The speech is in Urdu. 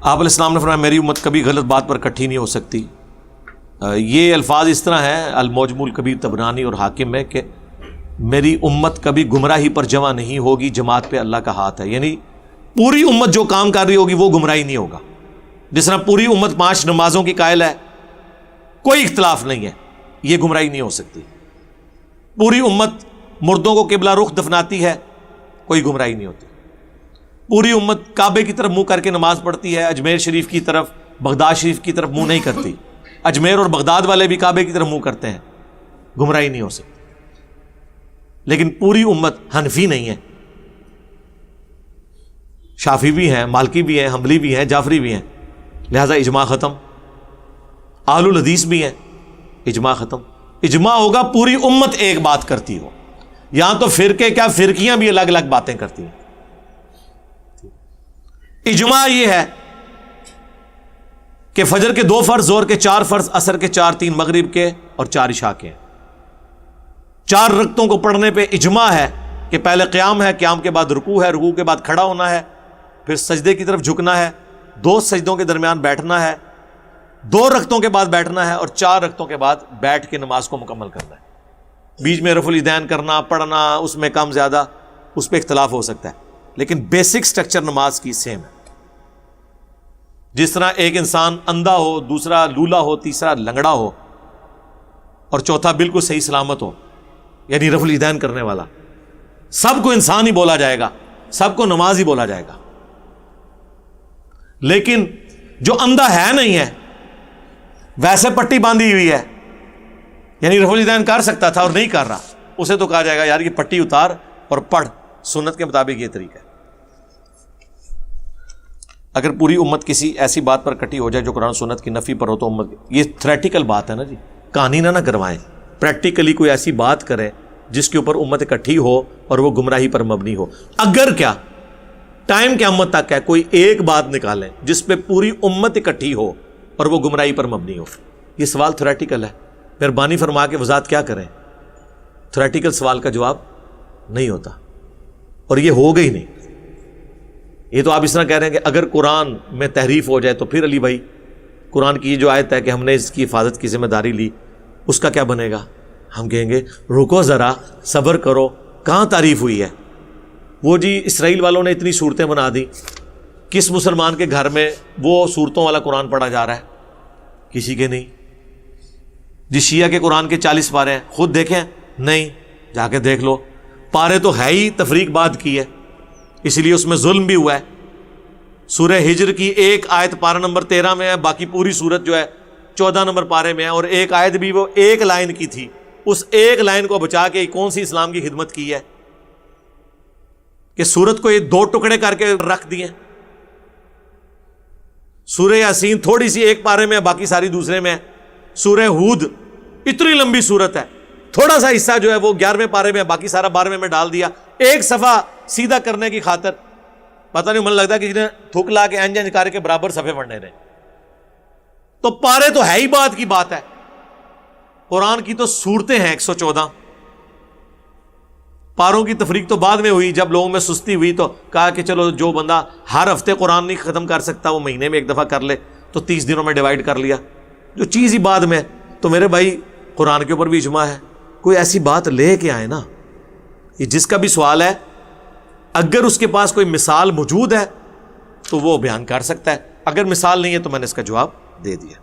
آپ علیہ السلام نے فرمایا میری امت کبھی غلط بات پر اکٹھی نہیں ہو سکتی. یہ الفاظ اس طرح ہیں المعجم الکبیر طبرانی اور حاکم میں کہ میری امت کبھی گمراہی پر جمع نہیں ہوگی، جماعت پہ اللہ کا ہاتھ ہے. یعنی پوری امت جو کام کر رہی ہوگی وہ گمراہی نہیں ہوگا. جس طرح پوری امت 5 نمازوں کی قائل ہے، کوئی اختلاف نہیں ہے، یہ گمراہی نہیں ہو سکتی. پوری امت مردوں کو قبلہ رخ دفناتی ہے، کوئی گمراہی نہیں ہوتی. پوری امت کعبے کی طرف منہ کر کے نماز پڑھتی ہے، اجمیر شریف کی طرف، بغداد شریف کی طرف منہ نہیں کرتی. اجمیر اور بغداد والے بھی کعبے کی طرف منہ کرتے ہیں، گمراہی نہیں ہو سکتی. لیکن پوری امت حنفی نہیں ہے، شافعی بھی ہیں، مالکی بھی ہیں، حنبلی بھی ہیں، جعفری بھی ہیں، لہذا اجماع ختم. اہل الحدیث بھی ہیں، اجماع ختم. اجماع ہوگا پوری امت ایک بات کرتی ہو. یہاں تو فرقے کیا، فرقیاں بھی الگ الگ باتیں کرتی ہیں. اجماع یہ ہے کہ فجر کے 2 فرض، ظہر کے 4 فرض، عصر کے 4، 3 مغرب کے اور 4 عشاء کے ہیں. 4 رکعتوں کو پڑھنے پہ اجماع ہے کہ پہلے قیام ہے، قیام کے بعد رکوع ہے، رکوع کے بعد کھڑا ہونا ہے، پھر سجدے کی طرف جھکنا ہے، 2 سجدوں کے درمیان بیٹھنا ہے، 2 رکعتوں کے بعد بیٹھنا ہے، اور 4 رکعتوں کے بعد بیٹھ کے نماز کو مکمل کرنا ہے. بیچ میں رفع الیدین کرنا، پڑھنا، اس میں کم زیادہ اس پہ اختلاف ہو سکتا ہے، لیکن بیسک سٹرکچر نماز کی سیم ہے. جس طرح ایک انسان اندھا ہو، دوسرا لولا ہو، تیسرا لنگڑا ہو، اور چوتھا بالکل صحیح سلامت ہو، یعنی رفع الیدین کرنے والا، سب کو انسان ہی بولا جائے گا، سب کو نماز ہی بولا جائے گا. لیکن جو اندھا ہے نہیں ہے، ویسے پٹی باندھی ہوئی ہے، یعنی رفع الیدین کر سکتا تھا اور نہیں کر رہا، اسے تو کہا جائے گا یار یہ پٹی اتار اور پڑھ، سنت کے مطابق یہ طریقہ ہے. اگر پوری امت کسی ایسی بات پر اکٹھی ہو جائے جو قرآن سنت کی نفی پر ہو تو امت، یہ تھریٹیکل بات ہے نا جی، کہانی نہ کروائیں. پریکٹیکلی کوئی ایسی بات کرے جس کے اوپر امت اکٹھی ہو اور وہ گمراہی پر مبنی ہو. اگر کیا ٹائم قیامت تک ہے کوئی ایک بات نکالیں جس پہ پوری امت اکٹھی ہو اور وہ گمراہی پر مبنی ہو. یہ سوال تھریٹیکل ہے، مہربانی فرما کے وضاحت کیا کریں. تھریٹیکل سوال کا جواب نہیں ہوتا، اور یہ ہوگا ہی نہیں. یہ تو آپ اس طرح کہہ رہے ہیں کہ اگر قرآن میں تحریف ہو جائے تو پھر علی بھائی قرآن کی یہ جو آیت ہے کہ ہم نے اس کی حفاظت کی ذمہ داری لی، اس کا کیا بنے گا؟ ہم کہیں گے رکو ذرا، صبر کرو، کہاں تعریف ہوئی ہے؟ وہ جی اسرائیل والوں نے اتنی صورتیں بنا دی، کس مسلمان کے گھر میں وہ صورتوں والا قرآن پڑھا جا رہا ہے؟ کسی کے نہیں. جی شیعہ کے قرآن کے 40 پارے ہیں، خود دیکھیں؟ نہیں، جا کے دیکھ لو. پارے تو ہے ہی تفریق بعد کی ہے، اس لیے اس میں ظلم بھی ہوا ہے. سورہ ہجر کی ایک آیت پارہ نمبر 13 میں ہے، باقی پوری سورت جو ہے 14 نمبر پارے میں ہے، اور ایک آیت بھی وہ ایک لائن کی تھی. اس ایک لائن کو بچا کے کون سی اسلام کی خدمت کی ہے کہ سورت کو یہ 2 ٹکڑے کر کے رکھ دیے. سورہ یاسین تھوڑی سی ایک پارے میں ہے، باقی ساری دوسرے میں ہے. سورہ ہود اتنی لمبی سورت ہے، تھوڑا سا حصہ جو ہے وہ 11ویں پارے میں ہے، باقی سارا 12ویں میں ڈال دیا ایک صفحہ سیدھا کرنے کی خاطر. پتہ نہیں، من لگتا ہے کہ جنہیں تھک لا کے انج کر کے برابر صفحے پڑھنے رہے. تو پارے تو ہے ہی بات کی بات ہے. قرآن کی تو صورتیں ہیں 114. پاروں کی تفریق تو بعد میں ہوئی، جب لوگوں میں سستی ہوئی تو کہا کہ چلو جو بندہ ہر ہفتے قرآن نہیں ختم کر سکتا وہ مہینے میں ایک دفعہ کر لے، تو 30 دنوں میں ڈیوائیڈ کر لیا، جو چیز ہی بعد میں. تو میرے بھائی قرآن کے اوپر بھی اجماع ہے، کوئی ایسی بات لے کے آئے نا. یہ جس کا بھی سوال ہے اگر اس کے پاس کوئی مثال موجود ہے تو وہ بیان کر سکتا ہے، اگر مثال نہیں ہے تو میں نے اس کا جواب دے دیا.